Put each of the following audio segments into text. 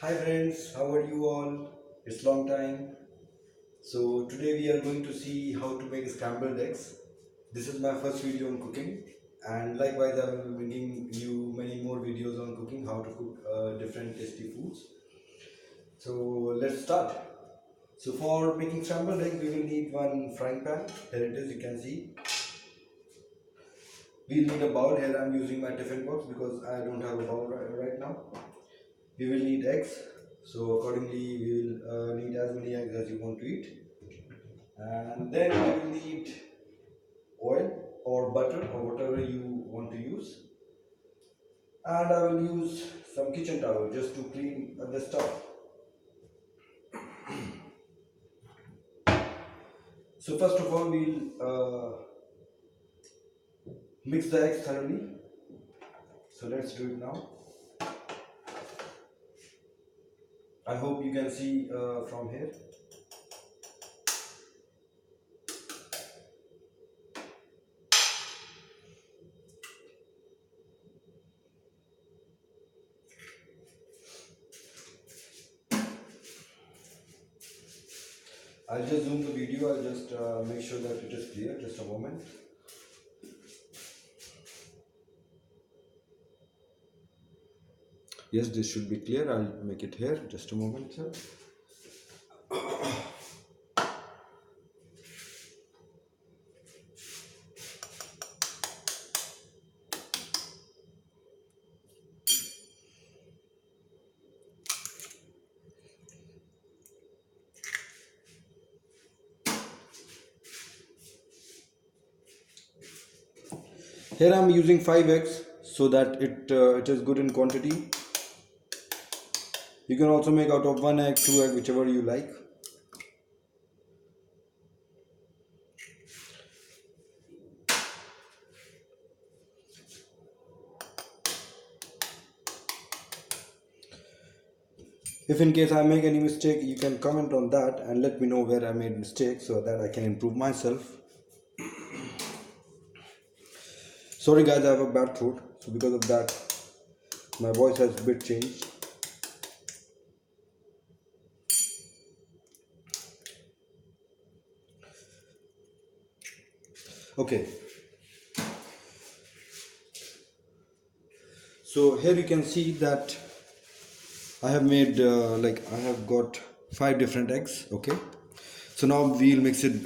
Hi friends, how are you all? It's long time. So today we are going to see how to make scrambled eggs. This is my first video on cooking, and likewise I will be bringing you many more videos on cooking, how to cook different tasty foods. So let's start. So for making scrambled eggs, we will need one frying pan. Here it is, you can see. We'll need a bowl. Here I'm using my tiffin box because I don't have a bowl right now. We will need eggs. So accordingly, we will need as many eggs as you want to eat. And then we will need oil or butter or whatever you want to use. And I will use some kitchen towel just to clean the stuff. So first of all, we'll mix the eggs thoroughly. So let's do it now. I hope you can see from here. I'll just zoom the video. I'll just make sure that it is clear. Just a moment. Yes, this should be clear. I'll make it here. Just a moment, sir. Here I'm using 5 eggs so that it is good in quantity. You can also make out of 1 egg, 2 egg, whichever you like. If in case I make any mistake, you can comment on that and let me know where I made mistake so that I can improve myself. Sorry guys, I have a bad throat, so because of that my voice has a bit changed. Okay, so here you can see that I have made I have got 5 different eggs. Okay, so now we'll mix it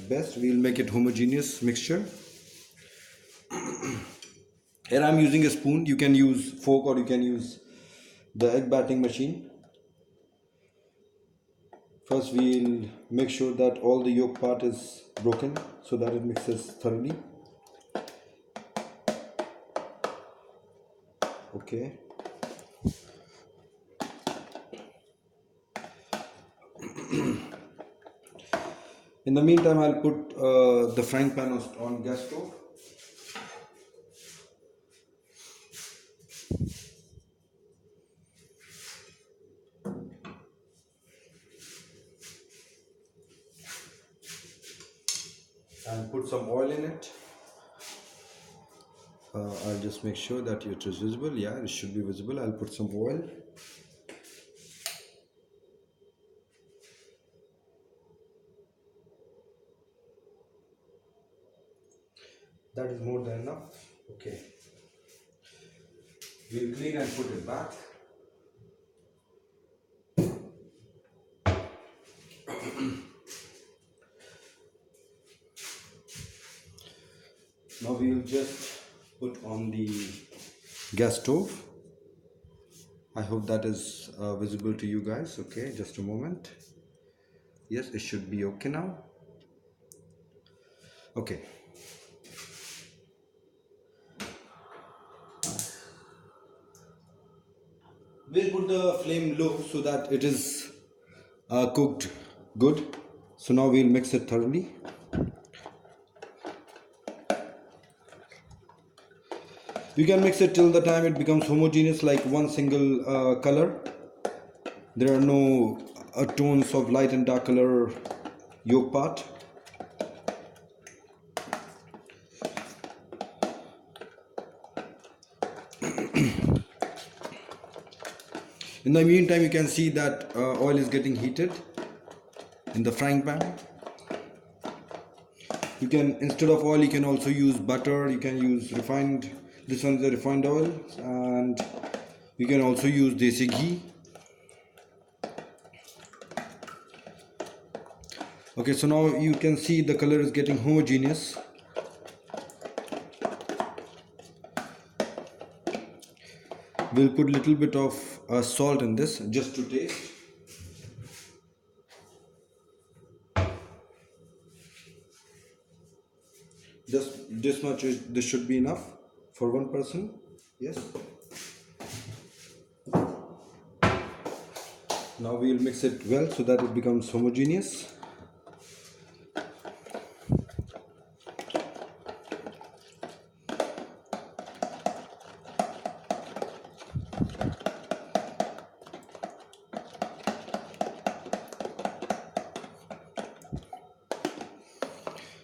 best. We'll make it homogeneous mixture. Here I'm using a spoon. You can use fork or you can use the egg batting machine. First we'll make sure that all the yolk part is broken so that it mixes thoroughly. Okay. In the meantime, I'll put the frying pan on gas stove. And put some oil in it. I'll just make sure that it is visible. Yeah, it should be visible. I'll put some oil. That is more than enough. Okay. We'll clean and put it back. Now we will just put on the gas stove. I hope that is visible to you guys. Okay, just a moment. Yes, it should be okay now. Okay. We'll put the flame low so that it is cooked good. So now we'll mix it thoroughly. You can mix it till the time it becomes homogeneous, like one single color. There are no tones of light and dark color yolk part. In the meantime, you can see that oil is getting heated in the frying pan. You can, instead of oil, you can also use butter. You can use refined, this one is the refined oil, and you can also use desi ghee. Okay, so now you can see the color is getting homogeneous. We'll put a little bit of salt in this just to taste. Just this much this should be enough for one person. Yes. Now we'll mix it well so that it becomes homogeneous.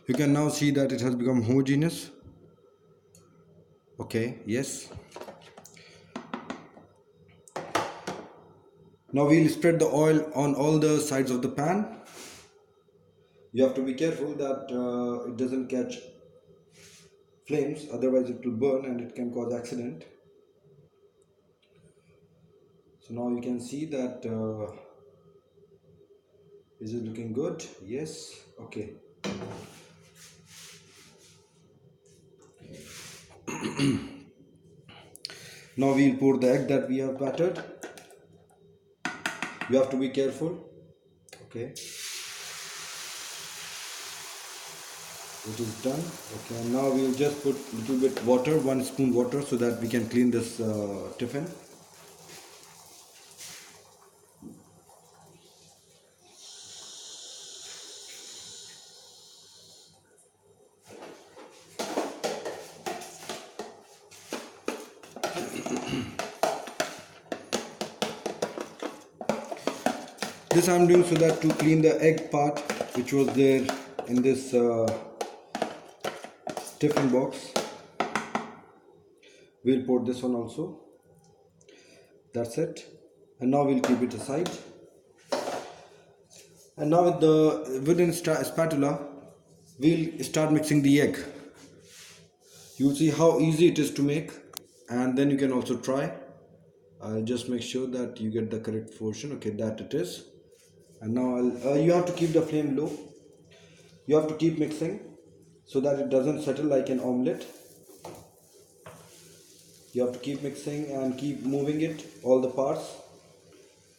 You can now see that it has become homogeneous. Okay, yes. Now we'll spread the oil on all the sides of the pan. You have to be careful that it doesn't catch flames, otherwise it will burn and it can cause accident. So now you can see that is it looking good? Yes. Okay. Now we'll pour the egg that we have battered. You have to be careful. Okay. It is done. Okay, and now we'll just put a little bit water, 1 spoon water, so that we can clean this tiffin. This I am doing so that to clean the egg part which was there in this tiffin box. We'll pour this one also. That's it. And now we'll keep it aside. And now with the wooden spatula, we'll start mixing the egg. You'll see how easy it is to make, and then you can also try. Just make sure that you get the correct portion. Okay, that it is. And now you have to keep the flame low. You have to keep mixing so that it doesn't settle like an omelette. You have to keep mixing and keep moving it, all the parts.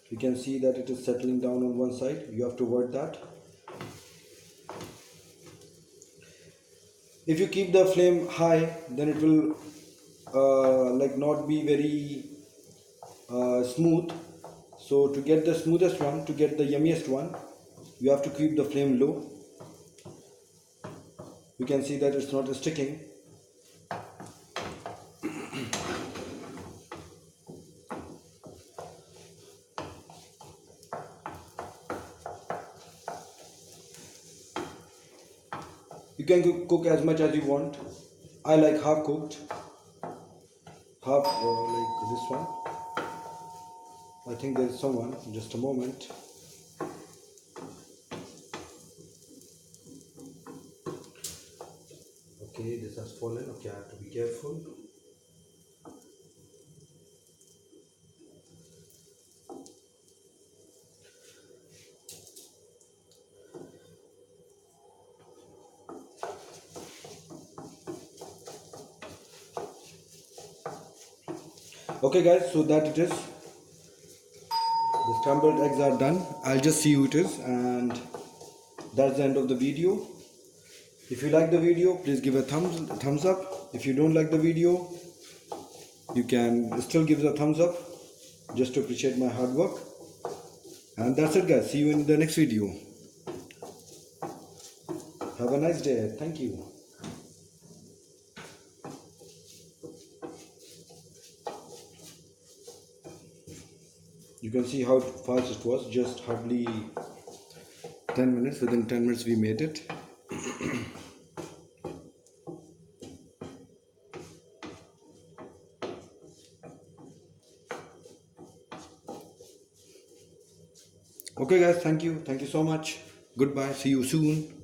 You can see that it is settling down on one side. You have to avoid that. If you keep the flame high, then it will like not be very smooth. So to get the smoothest one, to get the yummiest one, you have to keep the flame low. You can see that it's not sticking. You can cook as much as you want. I like half cooked, half like this one. I think there is someone, just a moment. Okay, this has fallen. Okay, I have to be careful. Okay guys, so that it is. The scrambled eggs are done. I'll just see who it is, and that's the end of the video. If you like the video, please give a thumbs up. If you don't like the video, you can still give a thumbs up just to appreciate my hard work. And that's it guys. See you in the next video. Have a nice day. Thank you. You can see how fast it was, just hardly 10 minutes. Within 10 minutes we made it. Okay guys, thank you so much. Goodbye, see you soon.